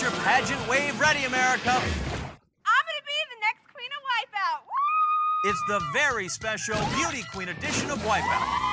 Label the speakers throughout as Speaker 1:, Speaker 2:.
Speaker 1: Get your pageant wave ready, America.
Speaker 2: I'm gonna be the next queen of Wipeout. Woo!
Speaker 1: It's the very special Beauty Queen edition of Wipeout.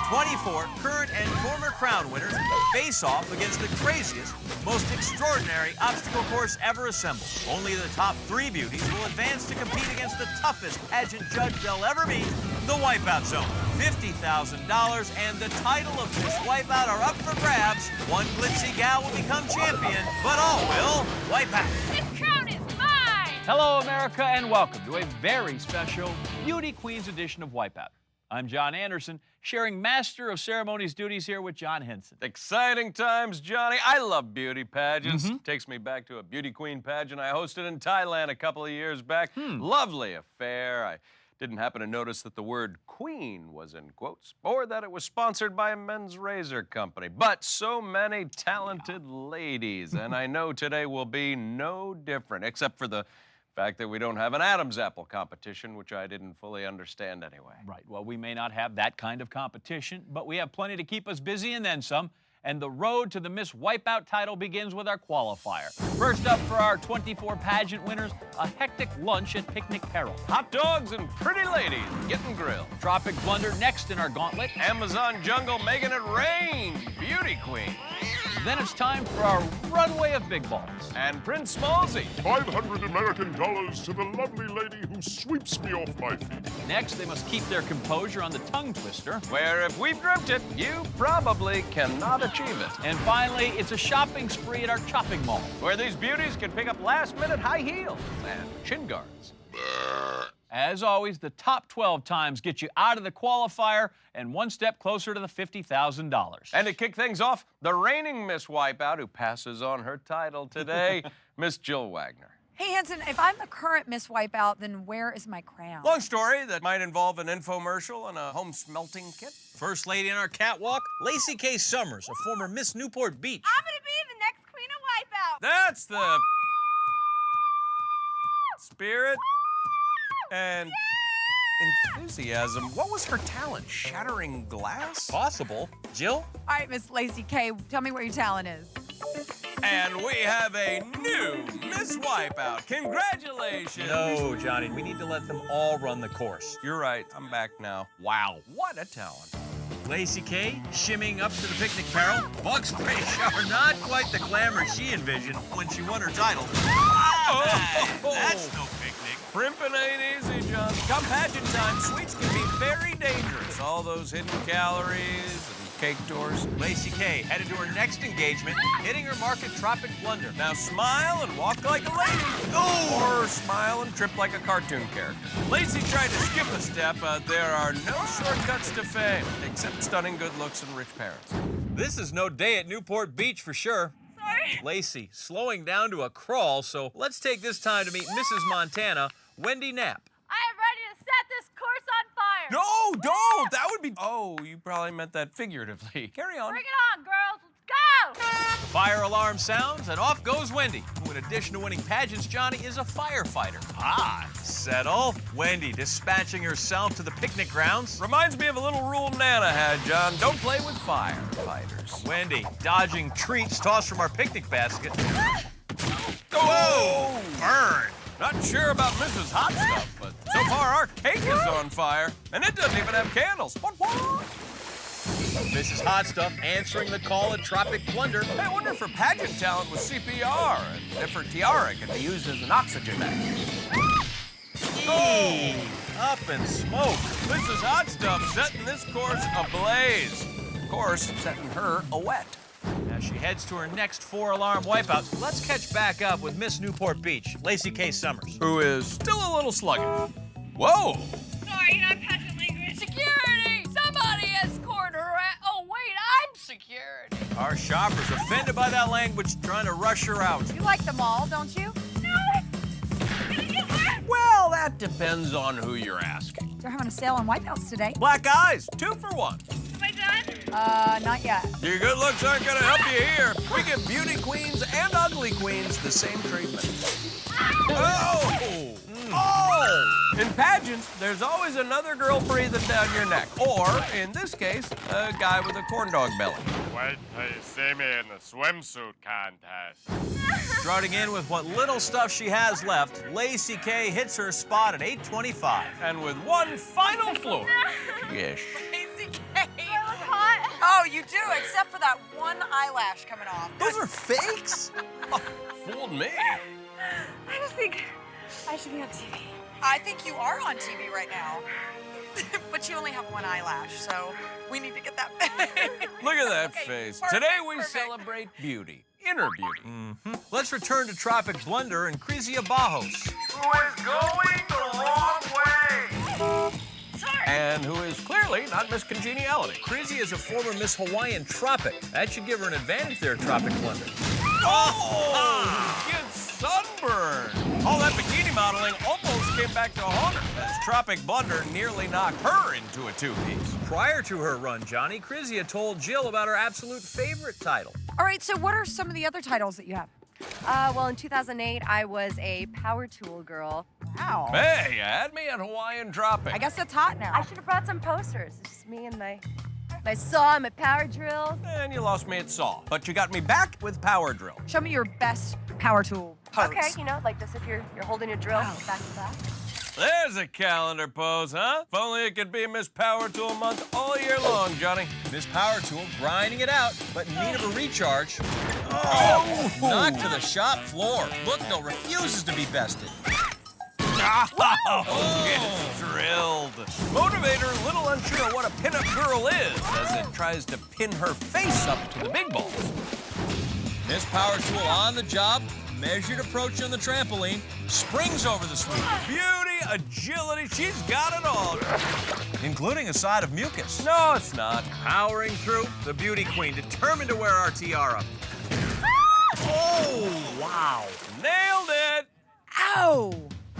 Speaker 1: 24 current and former crown winners face off against the craziest, most extraordinary obstacle course ever assembled. Only the top 3 beauties will advance to compete against the toughest pageant judge they'll ever meet, the Wipeout Zone. $50,000 and the title of Miss Wipeout are up for grabs. One glitzy gal will become champion, but all will wipe out.
Speaker 2: This crown is mine!
Speaker 3: Hello, America, and welcome to a very special Beauty Queens edition of Wipeout. I'm John Anderson, sharing Master of Ceremonies duties here with John Henson.
Speaker 4: Exciting times, Johnny. I love beauty pageants. Takes me back to a beauty queen pageant I hosted in Thailand a couple of years back. Lovely affair. I didn't happen to notice that the word queen was in quotes or that it was sponsored by a men's razor company. But so many talented ladies, and I know today will be no different, except for the fact that we don't have an Adam's apple competition, which I didn't fully understand anyway.
Speaker 3: Right, well, we may not have that kind of competition, but we have plenty to keep us busy and then some. And the road to the Miss Wipeout title begins with our qualifier. First up for our 24 pageant winners, a hectic lunch at Picnic Peril.
Speaker 4: Hot dogs and pretty ladies getting grilled.
Speaker 3: Tropic Blunder next in our gauntlet.
Speaker 4: Amazon jungle making it rain, beauty queen.
Speaker 3: Then it's time for our runway of big balls.
Speaker 4: And Prince Smallsy.
Speaker 5: $500 American to the lovely lady who sweeps me off my feet.
Speaker 3: Next, they must keep their composure on the tongue twister.
Speaker 4: Where if we've dreamt it, you probably cannot achieve it.
Speaker 3: And finally, it's a shopping spree at our chopping mall.
Speaker 4: Where these beauties can pick up last-minute high heels and chin guards.
Speaker 3: As always, the top 12 times get you out of the qualifier and one step closer to the $50,000.
Speaker 4: And to kick things off, the reigning Miss Wipeout, who passes on her title today, Miss Jill Wagner.
Speaker 6: Hey, Henson, if I'm the current Miss Wipeout, then where is my crown?
Speaker 4: Long story that might involve an infomercial and a home smelting kit.
Speaker 1: First lady on our catwalk, Lacey K. Summers, a former Miss Newport Beach.
Speaker 2: I'm gonna be the next queen of Wipeout.
Speaker 4: That's the spirit and enthusiasm. What was her talent? Shattering glass?
Speaker 1: Possible. Jill?
Speaker 6: All right, Miss Lacey K., tell me what your talent is.
Speaker 4: And we have a new Miss Wipeout. Congratulations!
Speaker 1: No, Johnny, we need to let them all run the course.
Speaker 4: You're right. I'm back now. Wow, what a talent.
Speaker 1: Lacey K, shimmying up to the Picnic Peril. Bug spray shower, not quite the glamour she envisioned when she won her title. That's no picnic.
Speaker 4: Primping ain't easy, John. Come pageant time, sweets can be very dangerous. All those hidden calories and cake doors.
Speaker 1: Lacey K headed to her next engagement, hitting her mark at Tropic Blunder.
Speaker 4: Now smile and walk like a lady.
Speaker 1: Oh!
Speaker 4: Or smile and trip like a cartoon character. Lacey tried to skip a step. There are no shortcuts to fame, except stunning good looks and rich parents.
Speaker 1: This is no day at Newport Beach for sure.
Speaker 2: Sorry.
Speaker 1: Lacey slowing down to a crawl, so let's take this time to meet Mrs. Montana, Wendy Knapp.
Speaker 2: I am ready to set this course on fire.
Speaker 4: No, don't! That would be... Oh, you probably meant that figuratively. Carry on.
Speaker 2: Bring it on, girls. Let's go!
Speaker 1: The fire alarm sounds, and off goes Wendy, who in addition to winning pageants, Johnny, is a firefighter. Ah, settle. Wendy dispatching herself to the picnic grounds.
Speaker 4: Reminds me of a little rule Nana had, John. Don't play with firefighters.
Speaker 1: Wendy dodging treats tossed from our picnic basket.
Speaker 4: Whoa!
Speaker 1: Burn!
Speaker 4: Not sure about Mrs. Hot Stuff, but so far our cake is on fire, and it doesn't even have candles. What?
Speaker 1: Mrs. Hot Stuff answering the call at Tropic Blunder.
Speaker 4: I wonder if her pageant talent was CPR, and if her tiara could be used as an oxygen mask.
Speaker 1: Oh! Up in smoke.
Speaker 4: Mrs. Hot Stuff setting this course ablaze. Of course, setting her a wet.
Speaker 1: As she heads to her next 4-alarm wipeout, let's catch back up with Miss Newport Beach, Lacey K. Summers.
Speaker 4: Who is still a little sluggish. Whoa!
Speaker 2: Sorry, not pageant language. Security! Somebody escort her out. Oh, wait, I'm security.
Speaker 1: Our shopper's offended by that language, trying to rush her out.
Speaker 6: You like them all, don't you?
Speaker 2: No, I'm gonna get hurt.
Speaker 4: Well, that depends on who you're asking.
Speaker 6: They're having a sale on Wipeouts today.
Speaker 4: Black eyes, 2 for 1.
Speaker 2: Am I done? done?
Speaker 6: Not yet.
Speaker 4: Your good looks aren't gonna help you here. We give beauty queens and ugly queens the same treatment. Oh! Oh! In pageants, there's always another girl breathing down your neck. Or, in this case, a guy with a corn dog belly.
Speaker 5: Wait till you see me in the swimsuit contest.
Speaker 1: Starting in with what little stuff she has left, Lacey K hits her spot at 8:25.
Speaker 4: And with one final floor. Yes.
Speaker 6: Easy K. Oh, you do, except for that one eyelash coming off.
Speaker 1: Those are fakes?
Speaker 4: Fooled me.
Speaker 2: I just think I should be on TV.
Speaker 6: I think you are on TV right now. But you only have one eyelash, so we need to get that fixed.
Speaker 4: Look at that
Speaker 6: Okay,
Speaker 4: face.
Speaker 6: perfect,
Speaker 4: Today we
Speaker 6: perfect.
Speaker 4: celebrate beauty. Inner beauty.
Speaker 1: Let's return to Tropic Blunder and Crizia Bajos.
Speaker 4: Who is going the wrong way.
Speaker 2: Sorry.
Speaker 4: And who is clearly not Miss Congeniality.
Speaker 1: Crizia is a former Miss Hawaiian Tropic. That should give her an advantage there, Tropic Blunder.
Speaker 4: Oh! Get sunburned. All that bikini modeling almost came back to haunt her as Tropic Blunder nearly knocked her into a two-piece.
Speaker 1: Prior to her run, Johnny, Crizia told Jill about her absolute favorite title.
Speaker 6: All right, so what are some of the other titles that you have?
Speaker 7: Well, in 2008, I was a power tool girl.
Speaker 6: Wow.
Speaker 4: Hey, you had me at Hawaiian Tropic.
Speaker 6: I guess that's hot now.
Speaker 7: I should have brought some posters. It's just me and my saw and my power drills.
Speaker 4: And you lost me at Saw. But you got me back with Power Drill.
Speaker 6: Show me your best power tool pose.
Speaker 7: Okay, you know, like this if you're holding your drill back to back.
Speaker 4: There's a calendar pose, huh? If only it could be Miss Power Tool month all year long, Johnny.
Speaker 1: Miss Power Tool grinding it out, but in need of a recharge. Oh! Knocked to the shop floor. Look, no, refuses to be bested.
Speaker 4: Gets drilled. Motivator, little unsure what a pinup girl is, as it tries to pin her face up to the big balls.
Speaker 1: Miss Power Tool on the job, measured approach on the trampoline, springs over the sweep,
Speaker 4: Beauty, agility, she's got it all.
Speaker 1: including a side of mucus.
Speaker 4: No, it's not.
Speaker 1: Powering through, the beauty queen, determined to wear our tiara. Oh, wow.
Speaker 4: Nailed it.
Speaker 6: Ow!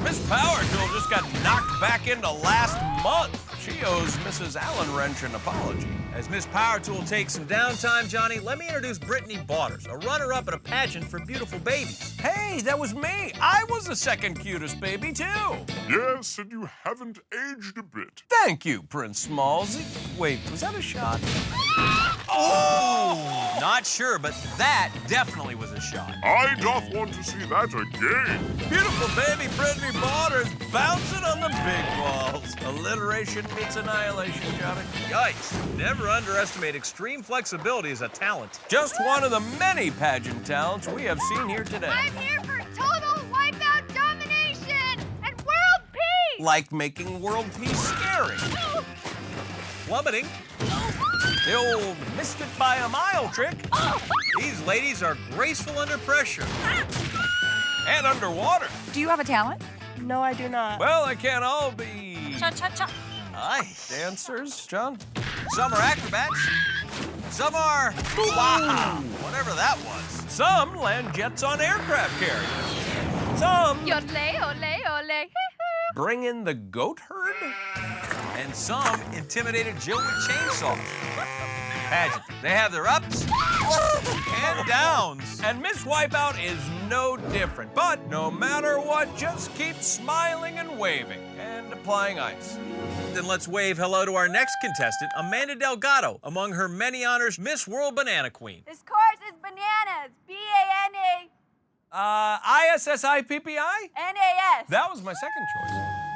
Speaker 4: Miss Power Tool just got knocked back into last month. She owes Mrs. Allen Wrench an apology.
Speaker 1: As Miss Power Tool takes some downtime, Johnny, let me introduce Brittany Bauters, a runner-up at a pageant for beautiful babies.
Speaker 4: Hey, that was me. I was the second cutest baby, too.
Speaker 5: Yes, and you haven't aged a bit.
Speaker 4: Thank you, Prince Smallsy. Wait, was that a shot?
Speaker 1: Oh! Not sure, but that definitely was a shot.
Speaker 5: I doth want to see that again.
Speaker 4: Beautiful baby Brittany Bauters bouncing on the big balls. Alliteration meets annihilation, Johnny.
Speaker 1: Yikes. Never underestimate extreme flexibility as a talent.
Speaker 4: Just one of the many pageant talents we have seen here today.
Speaker 2: I'm here for total wipeout domination and world peace!
Speaker 4: Like making world peace scary.
Speaker 1: Plummeting.
Speaker 4: The old missed it by a mile trick.
Speaker 1: These ladies are graceful under pressure.
Speaker 4: And underwater.
Speaker 6: Do you have a talent?
Speaker 7: No, I do not.
Speaker 4: Well, they can't all be
Speaker 6: Cha-cha-cha.
Speaker 1: Nice.
Speaker 4: dancers, John.
Speaker 1: Some are acrobats. Some are... Wow. Whatever that was.
Speaker 4: Some land jets on aircraft carriers. Some
Speaker 2: Yodel, ole, ole.
Speaker 4: bring in the goat herd.
Speaker 1: And some intimidated Jill with chainsaws. Pageant. They have their ups and downs.
Speaker 4: And Miss Wipeout is no different. But no matter what, just keep smiling and waving and applying ice.
Speaker 1: Then let's wave hello to our next contestant, Amanda Delgado, among her many honors, Miss World Banana Queen.
Speaker 7: This course is bananas. B-A-N-A-N-A-S.
Speaker 4: ISSIPPI? That was my second choice.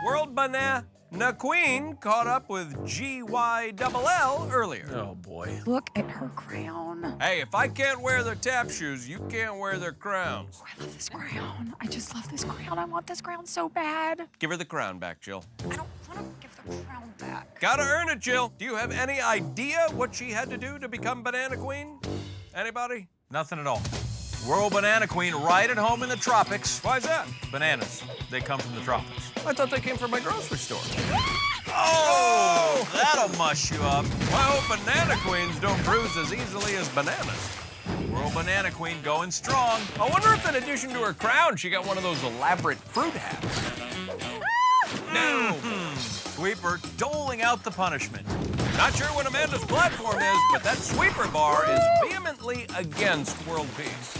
Speaker 4: World Banana Queen caught up with G-Y-double-L earlier.
Speaker 1: Oh, boy.
Speaker 6: Look at her crown.
Speaker 4: Hey, if I can't wear their tap shoes, you can't wear their crowns.
Speaker 6: Oh, I love this crown. I just love this crown. I want this crown so bad.
Speaker 4: Give her the crown back, Jill.
Speaker 6: I don't want to give the crown back.
Speaker 4: Gotta earn it, Jill. Do you have any idea what she had to do to become Banana Queen? Anybody?
Speaker 1: Nothing at all. World Banana Queen right at home in the tropics.
Speaker 4: Why's that?
Speaker 1: Bananas. They come from the tropics.
Speaker 4: I thought they came from my grocery store.
Speaker 1: Oh! That'll mush you up.
Speaker 4: I hope Banana Queens don't bruise as easily as bananas.
Speaker 1: World Banana Queen going strong.
Speaker 4: I wonder if in addition to her crown, she got one of those elaborate fruit hats.
Speaker 1: Sweeper doling out the punishment.
Speaker 4: Not sure what Amanda's platform is, but that sweeper bar is vehemently against world peace.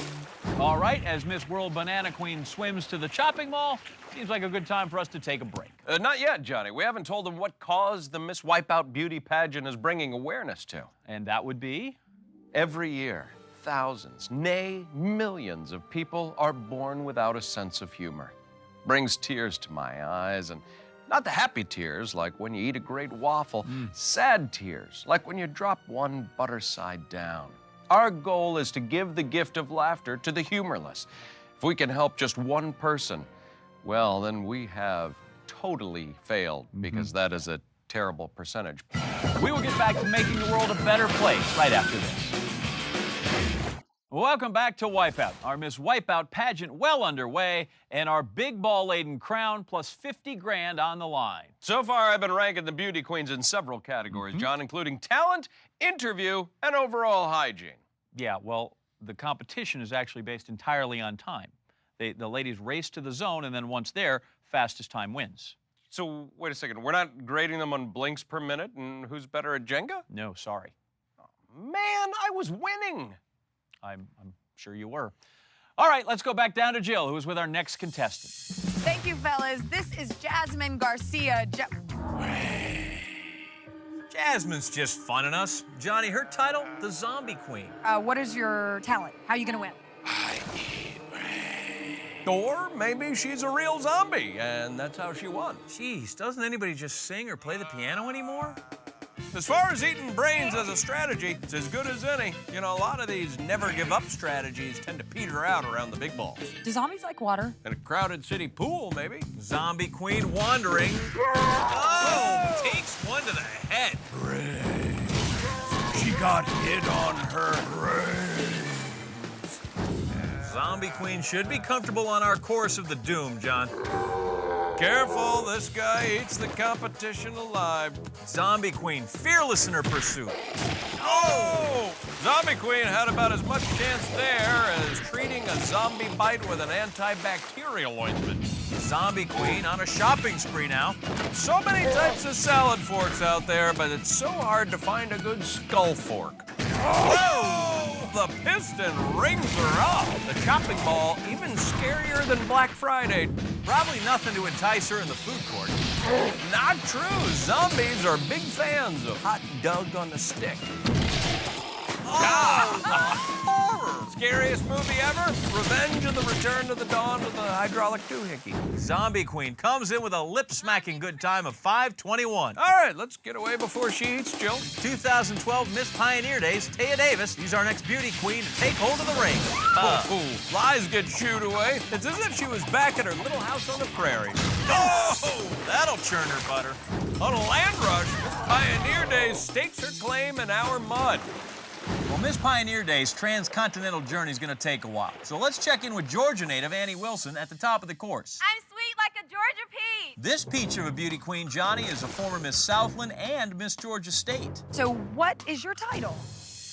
Speaker 3: All right, as Miss World Banana Queen swims to the chopping mall, seems like a good time for us to take a break.
Speaker 4: Not yet, Johnny. We haven't told them what cause the Miss Wipeout beauty pageant is bringing awareness to.
Speaker 3: And that would be?
Speaker 4: Every year, thousands, nay, millions of people are born without a sense of humor. Brings tears to my eyes, and not the happy tears like when you eat a great waffle, sad tears like when you drop one butter side down. Our goal is to give the gift of laughter to the humorless. If we can help just one person, well, then we have totally failed, because that is a terrible percentage.
Speaker 3: We will get back to making the world a better place right after this. Welcome back to Wipeout. Our Miss Wipeout pageant well underway, and our big ball-laden crown plus 50 grand on the line.
Speaker 4: So far, I've been ranking the beauty queens in several categories, John, including talent, interview, and overall hygiene.
Speaker 3: Yeah, well, the competition is actually based entirely on time. The ladies race to the zone, and then once there, fastest time wins.
Speaker 4: So, wait a second, we're not grading them on blinks per minute and who's better at Jenga?
Speaker 3: No, sorry.
Speaker 4: Man, I was winning.
Speaker 3: I'm sure you were. All right, let's go back down to Jill, who is with our next contestant.
Speaker 6: Thank you, fellas. This is Jasmine Garcia.
Speaker 1: Jasmine's just funning us. Johnny, her title, the Zombie Queen.
Speaker 6: What is your talent? How are you gonna win?
Speaker 4: Or maybe she's a real zombie, and that's how she won.
Speaker 1: Jeez, doesn't anybody just sing or play the piano anymore?
Speaker 4: As far as eating brains as a strategy, it's as good as any. You know, a lot of these never-give-up strategies tend to peter out around the big balls.
Speaker 6: Do zombies like water?
Speaker 4: In a crowded city pool, maybe.
Speaker 1: Zombie Queen wandering. Oh, takes one to the head.
Speaker 4: She got hit on her brains.
Speaker 1: Zombie Queen should be comfortable on our course of the doom, John.
Speaker 4: Careful, this guy eats the competition alive.
Speaker 1: Zombie Queen, fearless in her pursuit.
Speaker 4: Oh! Zombie Queen had about as much chance there as treating a zombie bite with an antibacterial ointment.
Speaker 1: Zombie Queen on a shopping spree now.
Speaker 4: So many types of salad forks out there, but it's so hard to find a good skull fork. Whoa! The piston rings her up. The chopping ball even scarier than Black Friday.
Speaker 1: Probably nothing to entice her in the food court.
Speaker 4: Not true. Zombies are big fans of hot dog on a stick. Horror! Scariest movie ever? Revenge of the Return to the Dawn with a hydraulic doohickey.
Speaker 1: Zombie Queen comes in with a lip-smacking good time of 5:21.
Speaker 4: All right, let's get away before she eats, Jill.
Speaker 1: 2012 Miss Pioneer Days, Taya Davis. She's our next beauty queen to take hold of the ring.
Speaker 4: Flies get shooed away. It's as if she was back at her little house on the prairie.
Speaker 1: Oh, that'll churn her butter.
Speaker 4: On a land rush, Miss Pioneer Days stakes her claim in our mud.
Speaker 1: Well, Miss Pioneer Day's transcontinental journey is going to take a while. So let's check in with Georgia native Annie Wilson at the top of the course.
Speaker 7: I'm sweet like a Georgia peach.
Speaker 1: This peach of a beauty queen, Johnny, is a former Miss Southland and Miss Georgia State.
Speaker 6: So what is your title?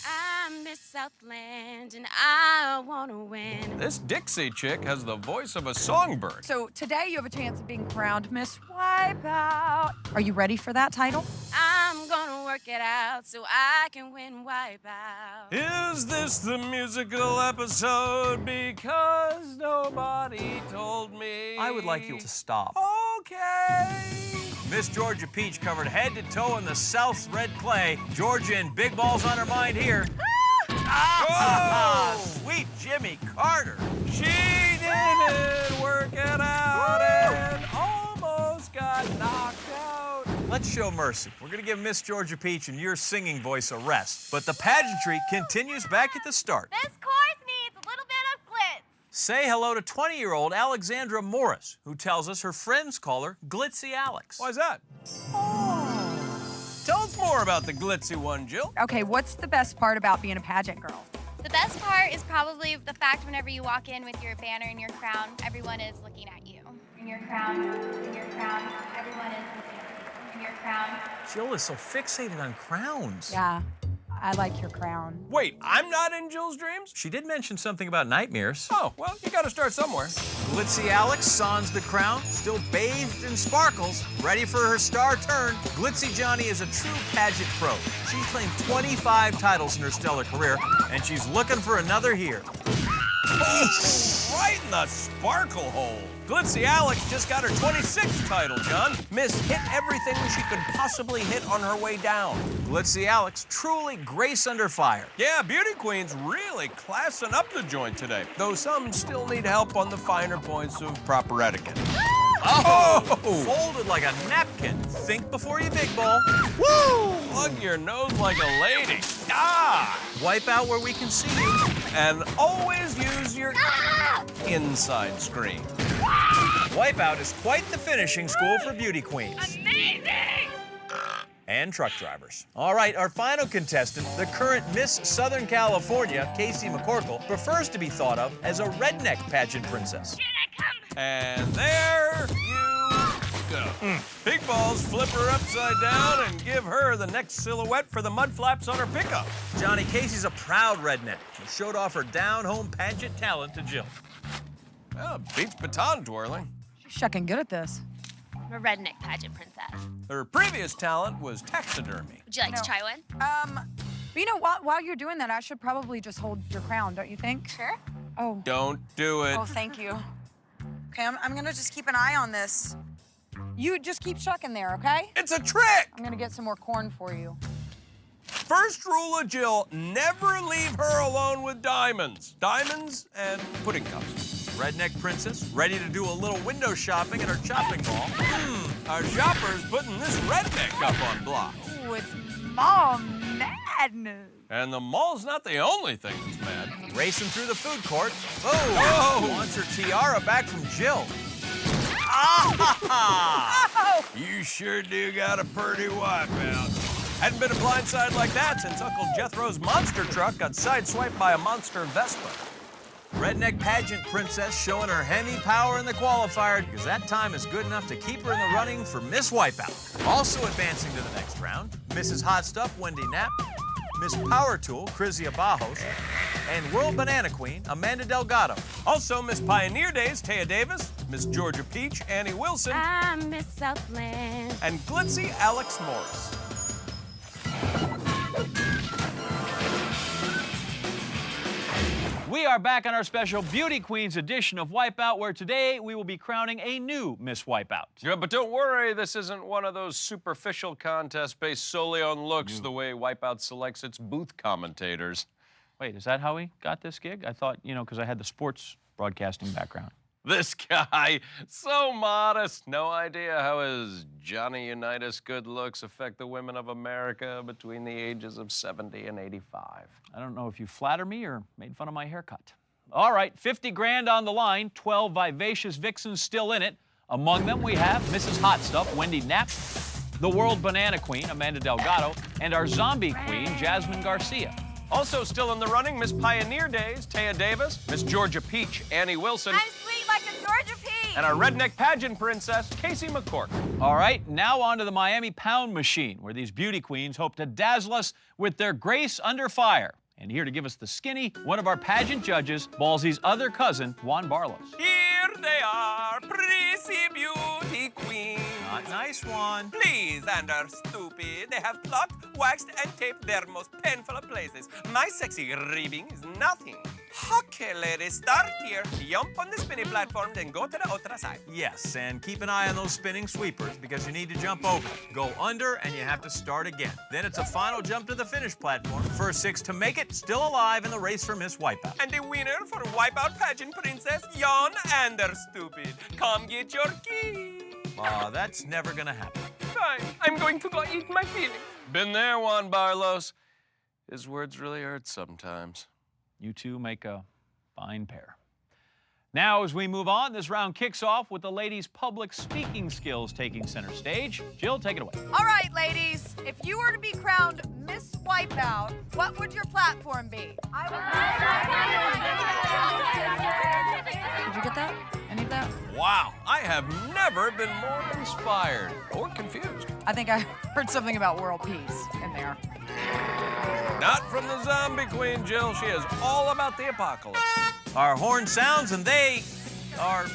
Speaker 8: I'm Miss Southland and I wanna win.
Speaker 4: This Dixie chick has the voice of a songbird.
Speaker 6: So today you have a chance of being crowned Miss Wipeout. Are you ready for that title?
Speaker 8: I'm gonna work it out so I can win Wipeout.
Speaker 4: Is this the musical episode? Because nobody told me.
Speaker 1: I would like you to stop.
Speaker 4: Okay.
Speaker 1: Miss Georgia Peach covered head to toe in the South's red clay. Georgia and big balls on her mind here. Sweet Jimmy Carter.
Speaker 4: She didn't work it out and almost got knocked out.
Speaker 1: Let's show mercy. We're going to give Miss Georgia Peach and your singing voice a rest. But the pageantry continues back at the start.
Speaker 7: This course needs a little bit of glitz.
Speaker 1: Say hello to 20-year-old Alexandra Morris, who tells us her friends call her Glitzy Alex.
Speaker 4: Why's that? Tell us more about the glitzy one, Jill.
Speaker 6: Okay, what's the best part about being a pageant girl?
Speaker 9: The best part is probably the fact whenever you walk in with your banner and your crown, everyone is looking at you. In your crown, everyone is looking at you. In your crown.
Speaker 1: Jill is so fixated on crowns.
Speaker 6: Yeah. I like your crown.
Speaker 4: Wait, I'm not in Jill's dreams?
Speaker 1: She did mention something about nightmares.
Speaker 4: Oh, well, you gotta start somewhere.
Speaker 1: Glitzy Alex sons the crown, still bathed in sparkles, ready for her star turn. Glitzy Johnny is a true pageant pro. She's claimed 25 titles in her stellar career, and she's looking for another here.
Speaker 4: Oh, right in the sparkle hole. Glitzy Alex just got her 26th title, John. Miss hit everything she could possibly hit on her way down.
Speaker 1: Glitzy Alex, truly grace under fire.
Speaker 4: Yeah, beauty queens really classing up the joint today, though some still need help on the finer points of proper etiquette.
Speaker 1: Oh! Folded like a napkin. Think before you big ball.
Speaker 4: Woo! Plug your nose like a lady. Ah!
Speaker 1: Wipe out where we can see you.
Speaker 4: And always use your inside screen.
Speaker 1: Wipeout is quite the finishing school for beauty queens.
Speaker 2: Amazing!
Speaker 1: And truck drivers. All right, our final contestant, the current Miss Southern California, Casey McCorkle, prefers to be thought of as a redneck pageant princess.
Speaker 2: Here I come!
Speaker 4: And there you go. Big balls flip her upside down and give her the next silhouette for the mud flaps on her pickup.
Speaker 1: Johnny Casey's a proud redneck. She showed off her down-home pageant talent to Jill.
Speaker 4: Well, beats baton twirling.
Speaker 6: She's shucking good at this.
Speaker 9: I'm a redneck pageant princess.
Speaker 4: Her previous talent was taxidermy.
Speaker 9: Would you like to try one?
Speaker 6: But you know, while you're doing that, I should probably just hold your crown, don't you think?
Speaker 9: Sure.
Speaker 6: Oh.
Speaker 4: Don't do it.
Speaker 6: Oh, thank you. Okay, I'm gonna just keep an eye on this. You just keep shucking there, okay?
Speaker 4: It's a trick!
Speaker 6: I'm gonna get some more corn for you.
Speaker 4: First rule of Jill, never leave her alone with diamonds. Diamonds and pudding cups.
Speaker 1: Redneck princess, ready to do a little window shopping at her chopping mall.
Speaker 4: Our shopper's putting this redneck up on blocks.
Speaker 6: Ooh, it's mall madness.
Speaker 4: And the mall's not the only thing that's mad.
Speaker 1: Racing through the food court. Oh! Wants her tiara back from Jill. Ah!
Speaker 6: Oh!
Speaker 4: You sure do got a pretty wipeout. Hadn't been a blindside like that since Uncle Jethro's monster truck got sideswiped by a monster Vespa.
Speaker 1: Redneck pageant princess showing her Hemi power in the qualifier because that time is good enough to keep her in the running for Miss Wipeout. Also advancing to the next round, Mrs. Hot Stuff, Wendy Knapp, Miss Power Tool, Crizia Bajos, and World Banana Queen, Amanda Delgado.
Speaker 4: Also, Miss Pioneer Days, Taya Davis, Miss Georgia Peach, Annie Wilson,
Speaker 8: I'm Miss Southland.
Speaker 4: and Glitzy Alex Morris.
Speaker 3: We are back on our special Beauty Queens edition of Wipeout, where today we will be crowning a new Miss Wipeout.
Speaker 4: Yeah, but don't worry, this isn't one of those superficial contests based solely on looks the way Wipeout selects its booth commentators.
Speaker 3: Wait, is that how we got this gig? I thought, because I had the sports broadcasting background.
Speaker 4: This guy, so modest, no idea how his Johnny Unitas good looks affect the women of America between the ages of 70 and 85.
Speaker 3: I don't know if you flatter me or made fun of my haircut. All right, 50 grand on the line, 12 vivacious vixens still in it. Among them, we have Mrs. Hot Stuff, Wendy Knapp, the World Banana Queen, Amanda Delgado, and our Zombie Queen, Jasmine Garcia.
Speaker 4: Also still in the running, Miss Pioneer Days, Taya Davis, Miss Georgia Peach, Annie Wilson,
Speaker 9: I'm sweet like a Georgia pea.
Speaker 4: and our redneck pageant princess, Casey McCorkle.
Speaker 3: All right, now on to the Miami Pound Machine, where these beauty queens hope to dazzle us with their grace under fire. And here to give us the skinny, one of our pageant judges, Ballsy's other cousin, Juan Barlos.
Speaker 4: Here they are, pretty beauty queens.
Speaker 1: Not nice one.
Speaker 4: Please, and are stupid. They have plucked, waxed, and taped their most painful places. My sexy ribbing is nothing. Okay, ladies, start here. Jump on the spinning platform, then go to the other side.
Speaker 1: Yes, and keep an eye on those spinning sweepers because you need to jump over. Go under and you have to start again. Then it's a final jump to the finish platform. First 6 to make it, still alive in the race for Miss Wipeout.
Speaker 4: And the winner for Wipeout Pageant Princess, Jan Ander Stupid. Come get your key.
Speaker 1: Aw, that's never gonna happen.
Speaker 4: Fine, I'm going to go eat my feelings. Been there, Juan Barlos. His words really hurt sometimes.
Speaker 3: You two make a fine pair. Now, as we move on, this round kicks off with the ladies' public speaking skills taking center stage. Jill, take it away.
Speaker 7: All right, ladies. If you were to be crowned Miss Wipeout, what would your platform be?
Speaker 6: Did you get that? Any of that?
Speaker 4: Wow, I have never been more inspired or confused.
Speaker 6: I think I heard something about world peace in there.
Speaker 4: Not from the zombie queen, Jill. She is all about the apocalypse.
Speaker 1: Our horn sounds and they are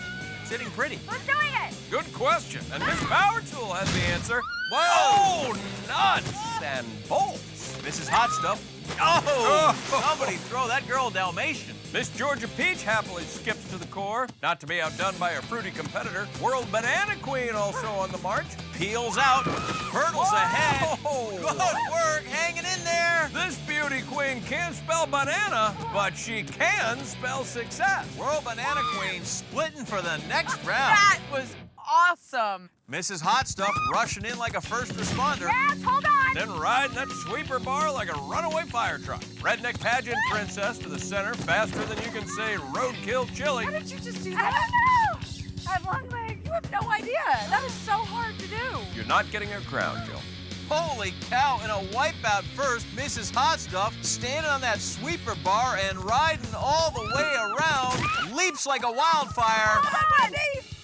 Speaker 1: sitting pretty.
Speaker 7: Who's doing it?
Speaker 4: Good question. And Miss Power Tool has the answer. Whoa! Nuts and bolts.
Speaker 1: Mrs. Hot Stuff. Oh! Somebody throw that girl a Dalmatian.
Speaker 4: Miss Georgia Peach happily skips to the core, not to be outdone by her fruity competitor. World Banana Queen also on the march.
Speaker 1: Peels out, hurdles ahead.
Speaker 4: Whoa!
Speaker 1: Good work, hanging in there.
Speaker 4: This beauty queen can't spell banana, but she can spell success.
Speaker 1: World Banana Queen splitting for the next round.
Speaker 6: That was awesome.
Speaker 1: Mrs. Hot Stuff rushing in like a first responder.
Speaker 7: Yes, hold on.
Speaker 4: Then riding that sweeper bar like a runaway fire truck. Redneck pageant princess to the center, faster than you can say roadkill chili.
Speaker 6: How did you just do
Speaker 7: I
Speaker 6: that?
Speaker 7: don't know. I have long legs.
Speaker 6: You have no idea. That is so hard to do.
Speaker 4: You're not getting her crown, Jill.
Speaker 1: Holy cow, in a wipeout first, Mrs. Hot Stuff standing on that sweeper bar and riding all the way around, leaps like a wildfire.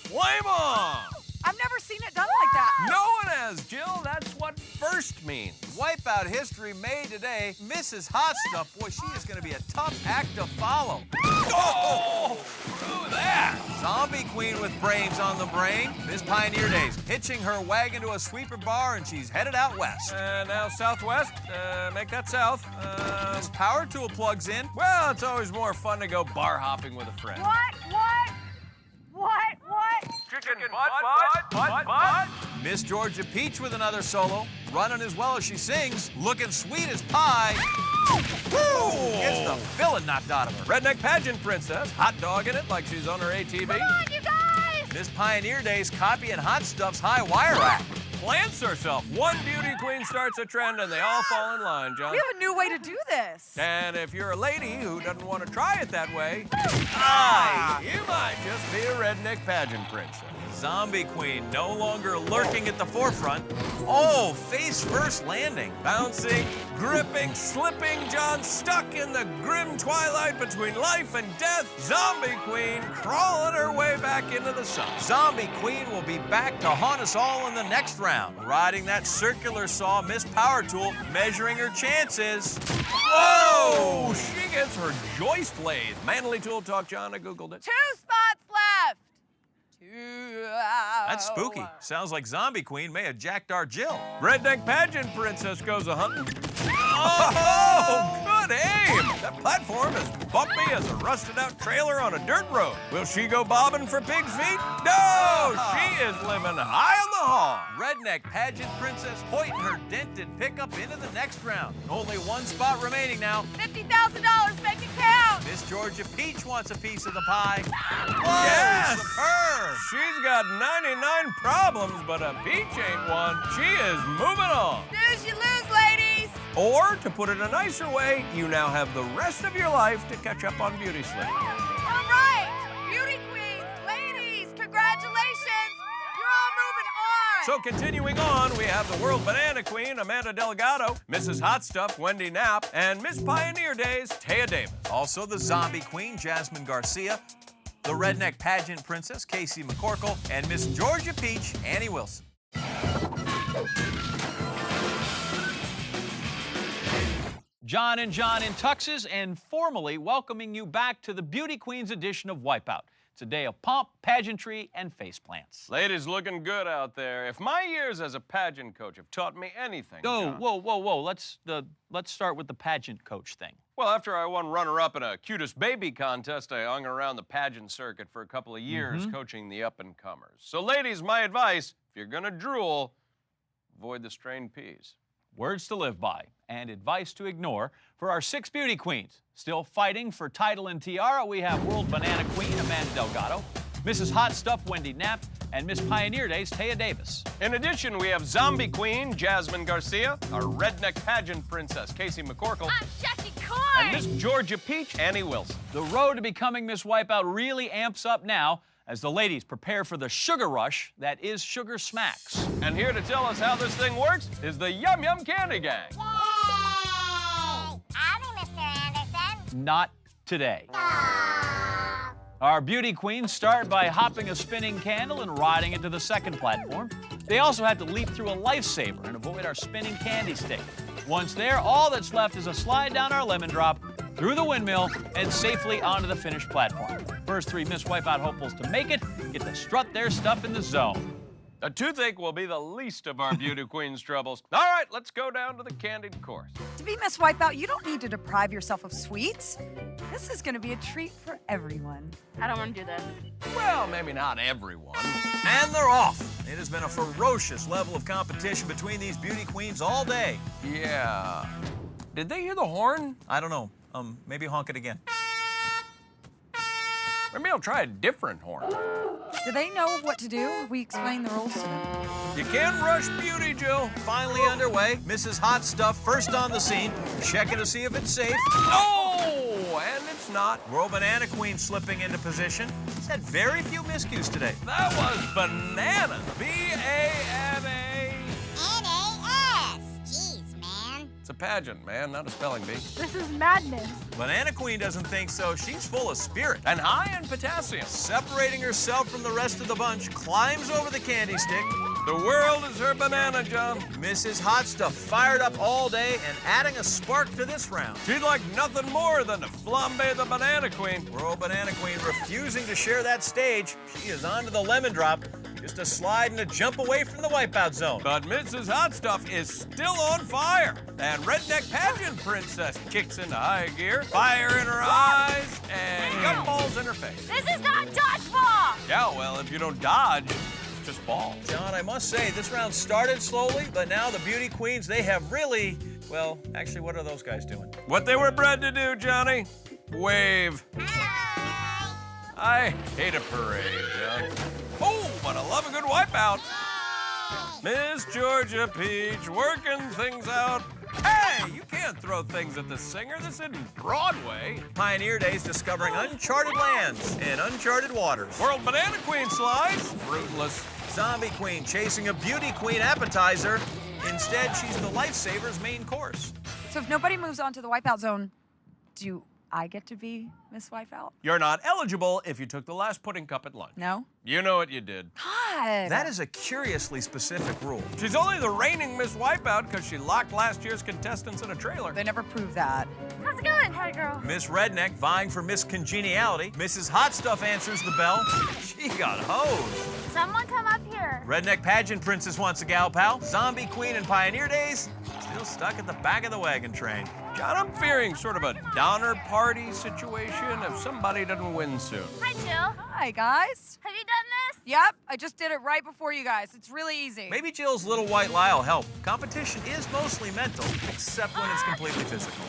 Speaker 4: Flame on!
Speaker 6: I've never seen it done like that.
Speaker 4: No one has, Jill. That's what first means.
Speaker 1: Wipeout history made today. Mrs. Hot Stuff, boy, she is going to be a tough act to follow.
Speaker 4: Oh! Through that!
Speaker 1: Zombie Queen with brains on the brain. Miss Pioneer Days hitching her wagon to a sweeper bar and she's headed out west.
Speaker 4: Now southwest. Make that south.
Speaker 1: Miss Power Tool plugs in.
Speaker 4: Well, it's always more fun to go bar hopping with a friend.
Speaker 7: What?
Speaker 4: Chicken butt.
Speaker 1: Miss Georgia Peach with another solo, running as well as she sings, looking sweet as pie. Woo! Gets the filling knocked out of her.
Speaker 4: Redneck pageant princess, hot dogging it like she's on her ATV.
Speaker 7: Come on, you guys!
Speaker 1: Miss Pioneer Days copying Hot Stuff's high wire act.
Speaker 4: Plants herself. One beauty queen starts a trend and they all fall in line, John.
Speaker 6: We have a new way to do this.
Speaker 4: And if you're a lady who doesn't want to try it that way, you might just be a redneck pageant princess.
Speaker 1: Zombie Queen no longer lurking at the forefront. Oh, face first landing.
Speaker 4: Bouncing, gripping, slipping, John stuck in the grim twilight between life and death. Zombie Queen crawling her way back into the sun.
Speaker 1: Zombie Queen will be back to haunt us all in the next round. Riding that circular saw, Miss Power Tool measuring her chances.
Speaker 4: Whoa! She gets her joist lathe. Manly Tool Talk, John. I Googled it.
Speaker 7: 2 spots left.
Speaker 1: That's spooky. Sounds like Zombie Queen may have jacked our Jill.
Speaker 4: Redneck pageant princess goes a-hunting. Oh, good aim! That platform is bumpy as a rusted-out trailer on a dirt road. Will she go bobbing for pig's feet? No! She is living high on the hog.
Speaker 1: Redneck pageant princess pointing her dented pickup into the next round. Only one spot remaining now.
Speaker 7: $50,000, make it count.
Speaker 1: Miss Georgia Peach wants a piece of the pie.
Speaker 4: Yes!
Speaker 1: Superb!
Speaker 4: She's got 99 problems, but a peach ain't one. She is moving on.
Speaker 7: Snooze, you lose, ladies.
Speaker 4: Or, to put it a nicer way, you now have the rest of your life to catch up on beauty sleep.
Speaker 7: All right, beauty queens, ladies, congratulations. You're all moving on.
Speaker 4: So continuing on, we have the World Banana Queen, Amanda Delgado, Mrs. Hot Stuff, Wendy Knapp, and Miss Pioneer Days, Taya Davis.
Speaker 1: Also the Zombie Queen, Jasmine Garcia, the Redneck Pageant Princess, Casey McCorkle, and Miss Georgia Peach, Annie Wilson.
Speaker 3: John and John in tuxes and formally welcoming you back to the Beauty Queens edition of Wipeout. It's a day of pomp, pageantry, and faceplants.
Speaker 4: Ladies looking good out there. If my years as a pageant coach have taught me anything,
Speaker 3: Oh,
Speaker 4: John,
Speaker 3: whoa. Let's start with the pageant coach thing.
Speaker 4: well, after I won runner-up in a cutest baby contest, I hung around the pageant circuit for a couple of years coaching the up-and-comers. So ladies, my advice, if you're gonna drool, avoid the strained peas.
Speaker 3: Words to live by and advice to ignore for our 6 beauty queens. Still fighting for title and tiara, we have World Banana Queen, Amanda Delgado, Mrs. Hot Stuff, Wendy Knapp, and Miss Pioneer Days, Taya Davis.
Speaker 4: In addition, we have Zombie Queen, Jasmine Garcia, our Redneck Pageant Princess, Casey McCorkle,
Speaker 7: I'm Jackie Coy.
Speaker 4: and Miss Georgia Peach, Annie Wilson.
Speaker 3: The road to becoming Miss Wipeout really amps up now as the ladies prepare for the sugar rush that is Sugar Smacks.
Speaker 4: And here to tell us how this thing works is the Yum Yum Candy Gang.
Speaker 9: Howdy, Mr. Anderson.
Speaker 3: Not today. Our beauty queens start by hopping a spinning candle and riding it to the second platform. They also have to leap through a lifesaver and avoid our spinning candy stick. Once there, all that's left is a slide down our lemon drop, through the windmill, and safely onto the finished platform. First 3 Miss Wipeout hopefuls to make it get to strut their stuff in the zone.
Speaker 4: A toothache will be the least of our beauty queen's troubles. All right, let's go down to the candied course.
Speaker 6: To be Miss Wipeout, you don't need to deprive yourself of sweets. This is gonna be a treat for everyone.
Speaker 2: I don't want to do this.
Speaker 4: Well, maybe not everyone.
Speaker 1: And they're off. It has been a ferocious level of competition between these beauty queens all day.
Speaker 4: Yeah. Did they hear the horn?
Speaker 1: I don't know. Maybe honk it again.
Speaker 4: Maybe I'll try a different horn.
Speaker 6: Do they know what to do? We explain the rules to them.
Speaker 4: You can't rush beauty, Jill.
Speaker 1: Finally underway. Mrs. Hot Stuff first on the scene, checking to see if it's safe.
Speaker 4: Oh, and it's not.
Speaker 1: World Banana Queen slipping into position. She's had very few miscues today.
Speaker 4: That was bananas. B-A-N-A.
Speaker 10: N-A-S. Jeez, man.
Speaker 4: It's a pageant, man, not a spelling bee.
Speaker 2: This is madness.
Speaker 1: Banana Queen doesn't think so. She's full of spirit.
Speaker 4: And high in potassium.
Speaker 1: Separating herself from the rest of the bunch, climbs over the candy stick.
Speaker 4: The world is her banana, John.
Speaker 1: Mrs. Hot Stuff fired up all day and adding a spark to this round.
Speaker 4: She'd like nothing more than to flambe the Banana Queen.
Speaker 1: World Banana Queen refusing to share that stage. She is onto the lemon drop. Just a slide and a jump away from the wipeout zone.
Speaker 4: But Mrs. Hot Stuff is still on fire. And Redneck Pageant Princess kicks into high gear. Fire in her eyes and gumballs in her face.
Speaker 2: This is not dodgeball.
Speaker 4: Yeah, well, if you don't dodge, it's just balls.
Speaker 1: John, I must say, this round started slowly, but now the beauty queens, they have really, well, actually, what are those guys doing?
Speaker 4: What they were bred to do, Johnny. Wave. I hate a parade, John. Oh, but I love a good wipeout. Miss Georgia Peach working things out. Hey, you can't throw things at the singer. This isn't Broadway.
Speaker 1: Pioneer Days discovering uncharted lands and uncharted waters.
Speaker 4: World Banana Queen slides. Fruitless.
Speaker 1: Zombie Queen chasing a beauty queen appetizer. Instead, she's the lifesaver's main course.
Speaker 6: So if nobody moves on to the wipeout zone, do I get to be Miss Wipeout?
Speaker 4: You're not eligible if you took the last pudding cup at lunch.
Speaker 6: No?
Speaker 4: You know what you did.
Speaker 6: God!
Speaker 1: That is a curiously specific rule.
Speaker 4: She's only the reigning Miss Wipeout because she locked last year's contestants in a trailer.
Speaker 6: They never proved that.
Speaker 2: How's it going, hi girl?
Speaker 1: Miss Redneck vying for Miss Congeniality. Mrs. Hot Stuff answers the bell. She got hosed.
Speaker 2: Someone come up here.
Speaker 1: Redneck Pageant Princess wants a gal pal. Zombie Queen and Pioneer Days still stuck at the back of the wagon train.
Speaker 4: John, I'm fearing sort of a Donner Party situation if somebody doesn't win soon.
Speaker 2: Hi, Jill.
Speaker 6: Hi, guys.
Speaker 2: Have you done this?
Speaker 6: Yep, I just did it right before you guys. It's really easy.
Speaker 1: Maybe Jill's little white lie will help. Competition is mostly mental, except when it's completely physical.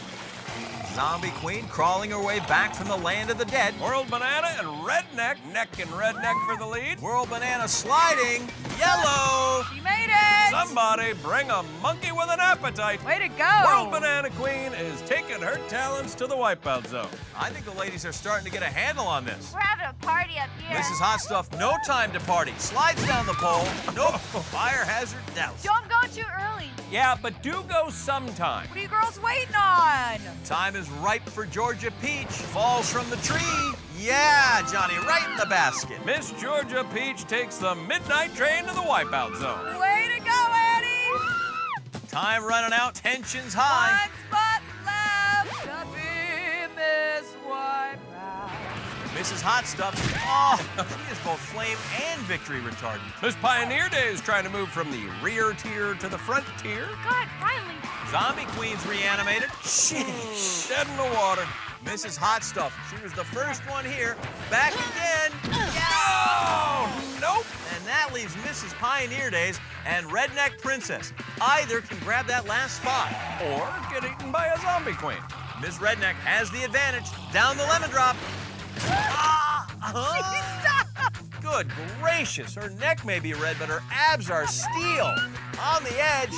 Speaker 1: Zombie Queen crawling her way back from the land of the dead.
Speaker 4: World Banana and Redneck, neck and Redneck for the lead.
Speaker 1: World Banana sliding, yellow.
Speaker 6: You made it!
Speaker 4: Somebody bring a monkey with an appetite.
Speaker 6: Way to go!
Speaker 4: World Banana Queen is taking her talents to the wipeout zone.
Speaker 1: I think the ladies are starting to get a handle on this.
Speaker 2: We're having a party up here.
Speaker 1: Mrs. Hot Stuff, no time to party. Slides down the pole. Nope. Fire hazard doused.
Speaker 2: Don't go too early.
Speaker 4: Yeah, but do go sometime.
Speaker 6: What are you girls waiting on?
Speaker 1: Time is ripe for Georgia Peach. Falls from the tree. Yeah, Johnny, right in the basket.
Speaker 4: Miss Georgia Peach takes the midnight train to the wipeout zone.
Speaker 6: Way to go, Eddie!
Speaker 1: Time running out. Tensions high.
Speaker 6: One spot left to be Miss Wipeout.
Speaker 1: Mrs. Hot Stuff. Oh, she is both flame and victory retardant.
Speaker 4: Miss Pioneer Day is trying to move from the rear tier to the front tier.
Speaker 2: God, finally.
Speaker 1: Zombie Queen's reanimated. Sheesh.
Speaker 4: Dead in the water.
Speaker 1: Mrs. Hot Stuff. She was the first one here. Back again.
Speaker 4: Oh, nope.
Speaker 1: And that leaves Mrs. Pioneer Days and Redneck Princess. Either can grab that last spot.
Speaker 4: Or get eaten by a zombie queen.
Speaker 1: Miss Redneck has the advantage. Down the lemon drop. Good gracious. Her neck may be red, but her abs are steel. On the edge.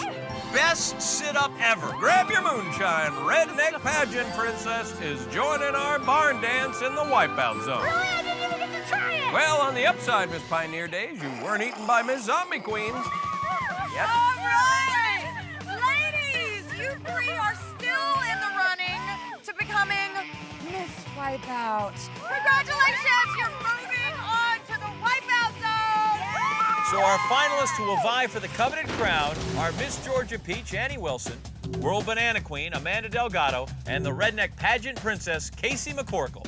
Speaker 1: Best sit-up ever.
Speaker 4: Grab your moonshine. Redneck Pageant Princess is joining our barn dance in the wipeout zone.
Speaker 2: Really? I didn't even get to try it.
Speaker 4: Well, on the upside, Miss Pioneer Days, you weren't eaten by Miss Zombie Queen. Yep.
Speaker 6: All right! Ladies, you three are still in the running to becoming Miss Wipeout. Congratulations! You're moving on to the Wipeout Zone!
Speaker 1: So our finalists who will vie for the coveted crown are Miss Georgia Peach, Annie Wilson, World Banana Queen Amanda Delgado, and the Redneck Pageant Princess Casey McCorkle.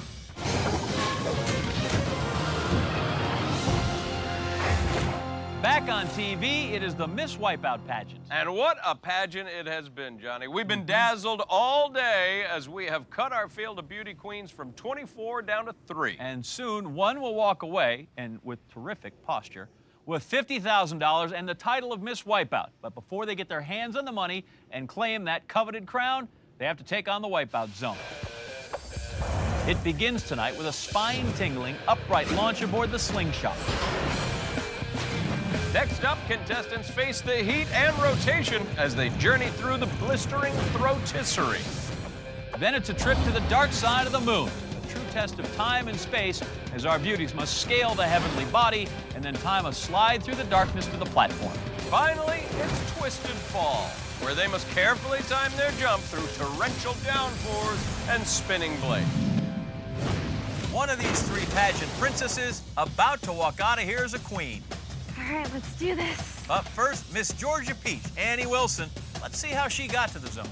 Speaker 3: Back on TV, it is the Miss Wipeout pageant.
Speaker 4: And what a pageant it has been, Johnny. We've been dazzled all day as we have cut our field of beauty queens from 24 down to 3.
Speaker 3: And soon, one will walk away, and with terrific posture, with $50,000 and the title of Miss Wipeout. But before they get their hands on the money and claim that coveted crown, they have to take on the Wipeout Zone. It begins tonight with a spine-tingling upright launch aboard the slingshot.
Speaker 4: Next up, contestants face the heat and rotation as they journey through the blistering throatisserie.
Speaker 3: Then it's a trip to the dark side of the moon. A true test of time and space as our beauties must scale the heavenly body and then time a slide through the darkness to the platform.
Speaker 4: Finally, it's Twisted Fall, where they must carefully time their jump through torrential downpours and spinning blades.
Speaker 1: One of these 3 pageant princesses about to walk out of here as a queen.
Speaker 9: All right, let's do this.
Speaker 1: Up first, Miss Georgia Peach, Annie Wilson. Let's see how she got to the zone.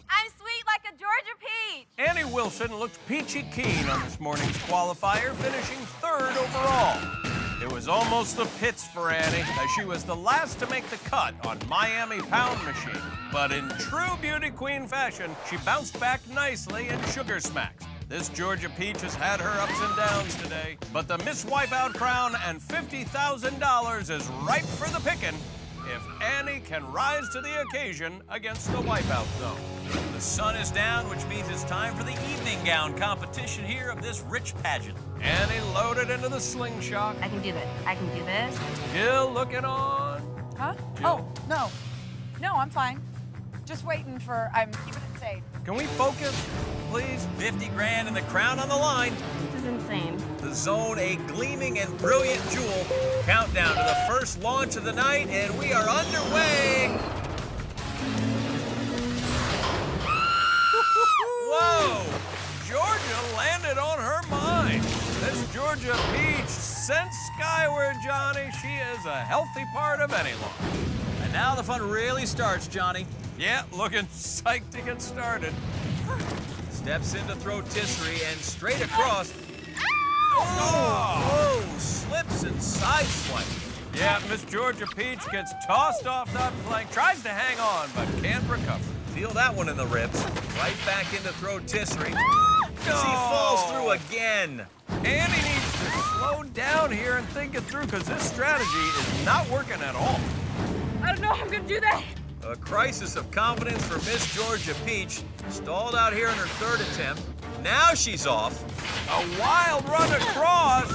Speaker 7: I'm sweet like a Georgia peach.
Speaker 4: Annie Wilson looked peachy keen on this morning's qualifier, finishing 3rd overall. It was almost the pits for Annie, as she was the last to make the cut on Miami Pound Machine. But in true beauty queen fashion, she bounced back nicely in Sugar Smacks. This Georgia Peach has had her ups and downs today, but the Miss Wipeout crown and $50,000 is ripe for the picking if Annie can rise to the occasion against the Wipeout Zone.
Speaker 1: The sun is down, which means it's time for the evening gown competition here of this rich pageant.
Speaker 4: Annie loaded into the slingshot.
Speaker 8: I can do this. I can do this.
Speaker 4: Jill looking on.
Speaker 6: Huh?
Speaker 4: Jill.
Speaker 6: Oh, no. No, I'm fine. Just waiting for, I'm keeping it safe.
Speaker 4: Can we focus, please?
Speaker 1: 50 grand and the crown on the line.
Speaker 8: This is insane.
Speaker 1: The zone, a gleaming and brilliant jewel. Countdown to the first launch of the night, and we are underway. Whoa! Georgia landed on her mind. This Georgia Peach sent skyward, Johnny. She is a healthy part of any launch. And now the fun really starts, Johnny. Yeah, looking psyched to get started. Steps into throatisserie and straight across. Oh! Whoa! Slips and sideswipes. Yeah, Miss Georgia Peach gets tossed off that plank, tries to hang on, but can't recover. Feel that one in the ribs. Right back into throatisserie. She falls through again. Annie needs to slow down here and think it through, because this strategy is not working at all.
Speaker 6: I don't know how I'm gonna do that.
Speaker 1: A crisis of confidence for Miss Georgia Peach. Stalled out here in her 3rd attempt. Now she's off. A wild run across.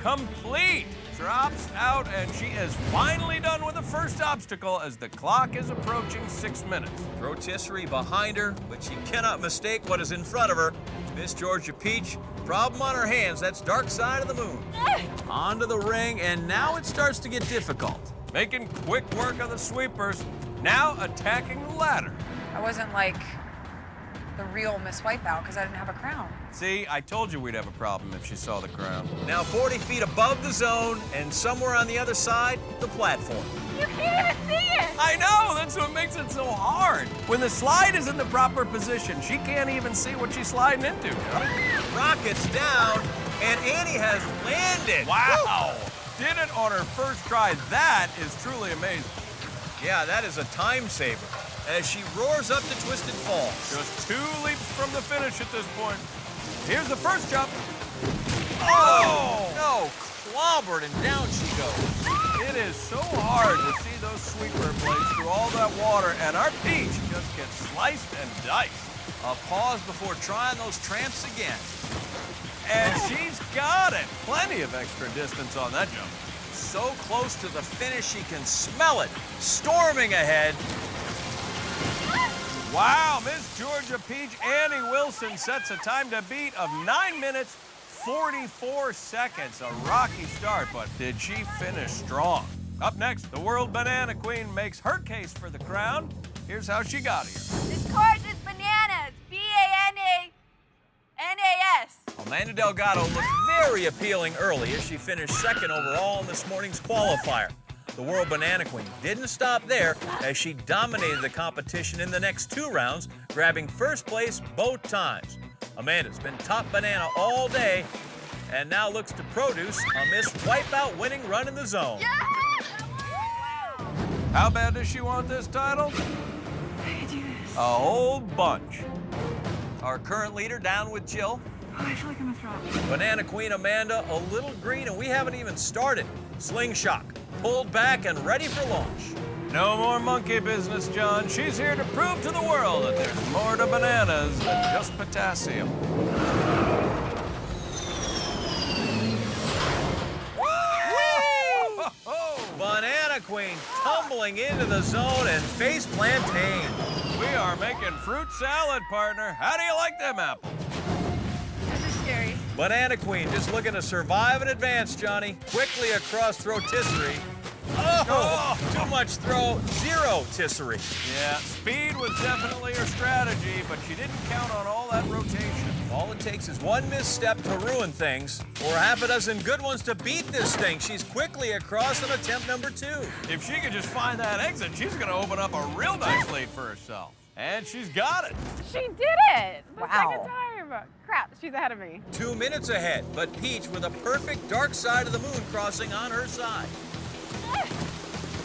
Speaker 1: Complete. Drops out, and she is finally done with the first obstacle as the clock is approaching 6 minutes. Throatisserie behind her, but she cannot mistake what is in front of her. Miss Georgia Peach, problem on her hands. That's dark side of the moon. Onto the ring, and now it starts to get difficult. Making quick work of the sweepers. Now attacking the ladder.
Speaker 6: I wasn't like the real Miss Wipeout because I didn't have a crown.
Speaker 4: See, I told you we'd have a problem if she saw the crown.
Speaker 1: Now 40 feet above the zone, and somewhere on the other side, the platform.
Speaker 7: You can't even see it.
Speaker 4: I know, that's what makes it so hard. When the slide is in the proper position, she can't even see what she's sliding into.
Speaker 1: Rockets down, and Annie has landed.
Speaker 4: Wow! Did it on her first try. That is truly amazing.
Speaker 1: Yeah, that is a time saver. As she roars up to Twisted Fall.
Speaker 4: Just 2 leaps from the finish at this point. Here's the first jump.
Speaker 1: Oh! No, clobbered, and down she goes.
Speaker 4: It is so hard to see those sweeper blades through all that water, and our Peach just gets sliced and diced.
Speaker 1: A pause before trying those tramps again.
Speaker 4: And she's got it. Plenty of extra distance on that jump.
Speaker 1: So close to the finish, she can smell it. Storming ahead.
Speaker 4: Wow, Miss Georgia Peach, Annie Wilson sets a time to beat of 9 minutes, 44 seconds. A rocky start, but did she finish strong? Up next, the World Banana Queen makes her case for the crown. Here's how she got here.
Speaker 7: This course is bananas. B-A-N-A-N-A-S.
Speaker 1: Amanda Delgado looked very appealing early as she finished 2nd overall in this morning's qualifier. The World Banana Queen didn't stop there as she dominated the competition in the next 2 rounds, grabbing first place both times. Amanda's been top banana all day and now looks to produce a Miss Wipeout winning run in the zone.
Speaker 4: How bad does she want this title? A whole bunch.
Speaker 1: Our current leader down with Jill.
Speaker 7: Oh, I feel like I'm gonna throw up.
Speaker 1: Banana Queen Amanda a little green, and we haven't even started. Slingshot pulled back and ready for launch.
Speaker 4: No more monkey business, John. She's here to prove to the world that there's more to bananas than just potassium.
Speaker 1: Banana Queen tumbling into the zone and face plantain.
Speaker 4: We are making fruit salad, partner. How do you like them apples?
Speaker 7: This is scary.
Speaker 1: Banana Queen just looking to survive and advance, Johnny. Quickly across throw-tisserie. Oh, too much throw, 0 tisserie.
Speaker 4: Yeah, speed was definitely her strategy, but she didn't count on all that rotation.
Speaker 1: All it takes is 1 misstep to ruin things, or half a dozen good ones to beat this thing. She's quickly across on attempt number 2.
Speaker 4: If she could just find that exit, she's gonna open up a real nice lead for herself. And she's got it.
Speaker 7: She did it! The
Speaker 6: Wow.
Speaker 7: second time. Crap, she's ahead of me.
Speaker 1: 2 minutes ahead, but Peach with a perfect dark side of the moon crossing on her side.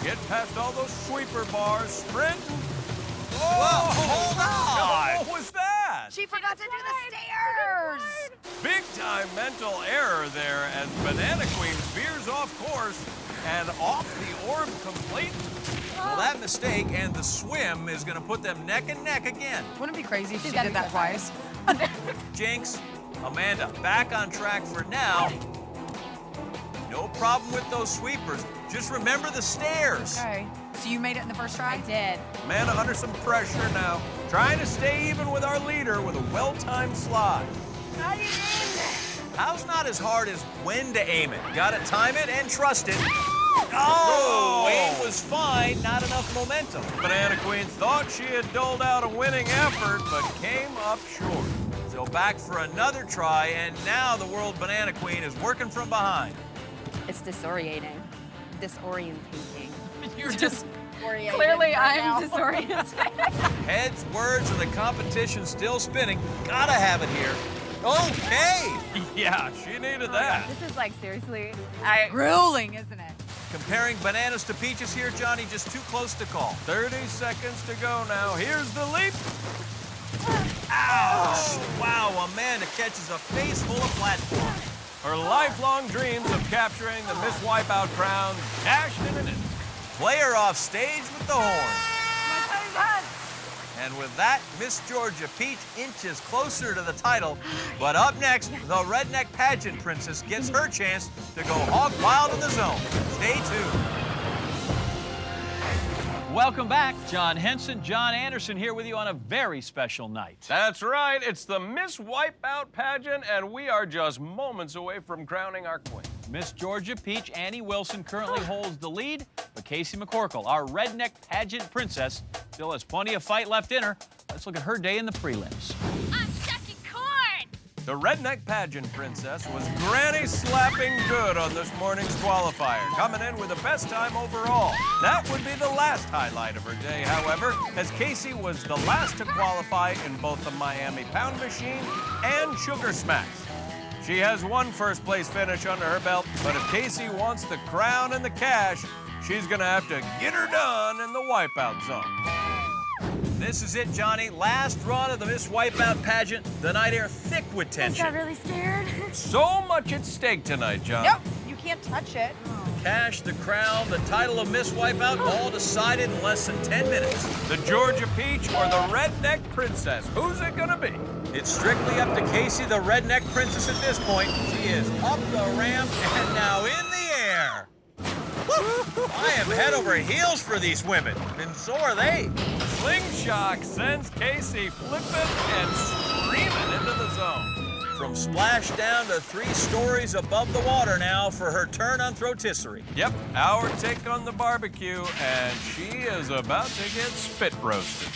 Speaker 4: Get past all those sweeper bars, sprint.
Speaker 1: Whoa, hold on!
Speaker 4: What was that?
Speaker 6: She forgot to do the stairs.
Speaker 4: Big time mental error there as Banana Queen veers off course and off the orb completely.
Speaker 1: Well, that mistake and the swim is going to put them neck and neck again.
Speaker 6: Wouldn't it be crazy if she did that twice?
Speaker 1: Jinx, Amanda, back on track for now. No problem with those sweepers. Just remember the stairs.
Speaker 6: Okay. So you made it in the first try?
Speaker 8: I did.
Speaker 4: Amanda under some pressure now, trying to stay even with our leader with a well-timed slide.
Speaker 1: How's not as hard as when to aim it? Gotta time it and trust it. Oh, aim was fine, not enough momentum.
Speaker 4: Banana Queen thought she had doled out a winning effort, but came up short.
Speaker 1: So back for another try, and now the World Banana Queen is working from behind.
Speaker 8: It's disorienting. Disorientating.
Speaker 6: You're just
Speaker 8: Clearly, I'm disoriented.
Speaker 1: Heads, words, and the competition still spinning. Gotta have it here. Okay!
Speaker 4: Yeah, she needed that.
Speaker 8: This is like, seriously.
Speaker 6: grueling, isn't it?
Speaker 1: Comparing bananas to peaches here, Johnny, just too close to call.
Speaker 4: 30 seconds to go now. Here's the leap.
Speaker 1: Ouch! Wow, Amanda catches a face full of platform.
Speaker 4: Her lifelong dreams of capturing the Miss Wipeout crown cashed in an instant.
Speaker 1: Player off stage with the horn. And with that, Miss Georgia Peach inches closer to the title. But up next, the Redneck Pageant Princess gets her chance to go hog wild in the zone. Stay tuned.
Speaker 3: Welcome back. John Henson, John Anderson here with you on a very special night.
Speaker 4: That's right. It's the Miss Wipeout pageant, and we are just moments away from crowning our queen.
Speaker 3: Miss Georgia Peach, Annie Wilson, currently holds the lead, but Casey McCorkle, our Redneck Pageant Princess, still has plenty of fight left in her. Let's look at her day in the prelims.
Speaker 9: I'm sucking corn.
Speaker 4: The Redneck Pageant Princess was granny slapping good on this morning's qualifier, coming in with the best time overall. That would be the last highlight of her day, however, as Casey was the last to qualify in both the Miami Pound Machine and Sugar Smacks. She has one first-place finish under her belt, but if Casey wants the crown and the cash, she's gonna have to get her done in the Wipeout zone.
Speaker 1: This is it, Johnny. Last run of the Miss Wipeout pageant. The night air thick with tension.
Speaker 8: I got really scared.
Speaker 4: So much at stake tonight, John.
Speaker 6: Yep, you can't touch it.
Speaker 1: Cash, the crown, the title of Miss Wipeout, all decided in less than 10 minutes.
Speaker 4: The Georgia Peach or the Redneck Princess? Who's it gonna be?
Speaker 1: It's strictly up to Casey, the Redneck Princess at this point. She is up the ramp and now in the air. I am head over heels for these women, and so are they.
Speaker 4: Slingshot sends Casey flipping and screaming into the zone.
Speaker 1: From splash down to 3 stories above the water now for her turn on throw-tisserie.
Speaker 4: Yep, our take on the barbecue, and she is about to get spit roasted.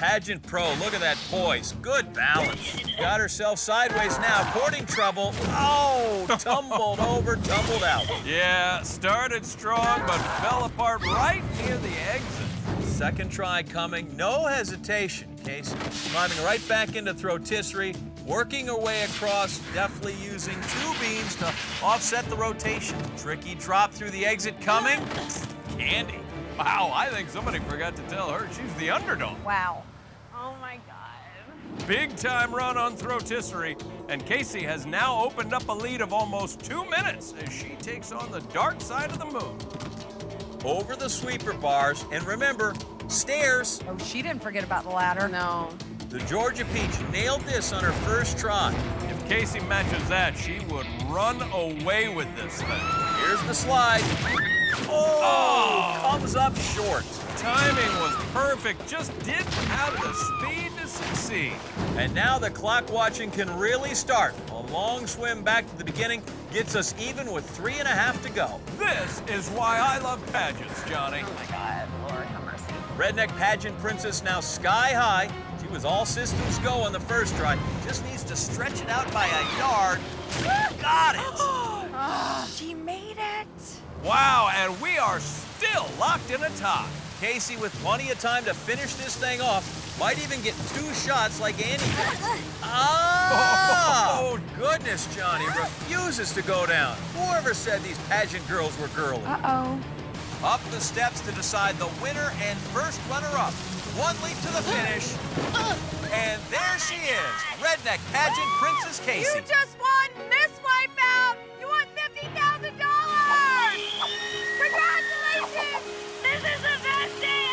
Speaker 1: pageant pro. Look at that poise. Good balance. Got herself sideways now. Courting trouble. Oh, tumbled over, tumbled out.
Speaker 4: Yeah, started strong, but fell apart right near the exit.
Speaker 1: Second try coming. No hesitation. Casey climbing right back into throtisserie, working her way across, deftly using two beams to offset the rotation. Tricky drop through the exit coming. Candy.
Speaker 4: Wow, I think somebody forgot to tell her she's the underdog.
Speaker 6: Wow.
Speaker 2: Oh my God.
Speaker 4: Big time run on throtisserie, and Casey has now opened up a lead of almost 2 minutes as she takes on the dark side of the moon.
Speaker 1: Over the sweeper bars, and remember, stairs.
Speaker 6: Oh, she didn't forget about the ladder.
Speaker 2: No.
Speaker 1: The Georgia Peach nailed this on her first try.
Speaker 4: If Casey matches that, she would run away with this thing.
Speaker 1: Here's the slide. Oh, comes up short.
Speaker 4: Timing was perfect, just didn't have the speed to succeed.
Speaker 1: And now the clock watching can really start. A long swim back to the beginning gets us even with 3.5 to go.
Speaker 4: This is why I love pageants, Johnny.
Speaker 2: Oh my God, Lord have mercy.
Speaker 1: Redneck pageant princess now sky high. She was all systems go on the first try. Just needs to stretch it out by a yard. Got it.
Speaker 6: She made it.
Speaker 4: Wow, and we are still locked in a tie.
Speaker 1: Casey with plenty of time to finish this thing off. Might even get 2 shots like Andy did. Oh, goodness, Johnny. Refuses to go down. Whoever said these pageant girls were girly?
Speaker 6: Uh-oh.
Speaker 1: Up the steps to decide the winner and first runner-up. One leap to the finish. And there she is, Redneck Pageant Princess Casey.
Speaker 6: You just won Miss Wipeout. You won $50,000. Congratulations.
Speaker 2: This is the best day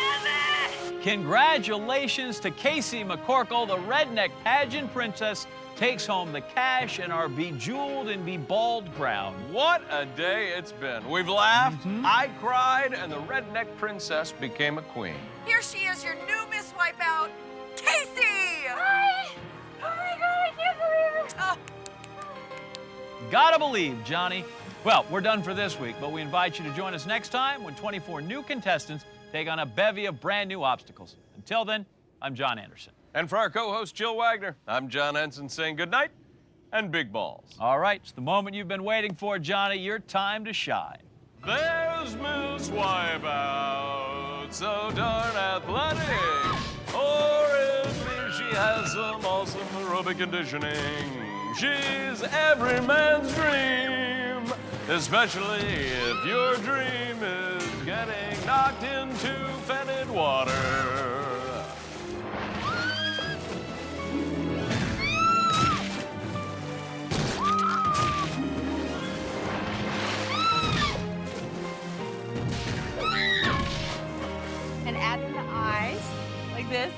Speaker 2: ever!
Speaker 3: Congratulations to Casey McCorkle, the Redneck Pageant Princess, takes home the cash and our bejeweled and beballed crown.
Speaker 4: What a day it's been. We've laughed, I cried, and the Redneck Princess became a queen.
Speaker 6: Here she is, your new Miss Wipeout, Casey.
Speaker 2: Hi! Oh my God, I can't believe it!
Speaker 6: Oh.
Speaker 3: Gotta believe, Johnny. Well, we're done for this week, but we invite you to join us next time when 24 new contestants take on a bevy of brand new obstacles. Until then, I'm John Anderson.
Speaker 4: And for our co-host, Jill Wagner, I'm John Ensign saying good night and big balls.
Speaker 3: All right, it's the moment you've been waiting for, Johnny. Your time to shine.
Speaker 4: There's Miss Wipeout, so darn athletic. Or at least she has some awesome aerobic conditioning. She's every man's dream, especially if your dream is getting knocked into fetid water.
Speaker 2: And add the eyes like this.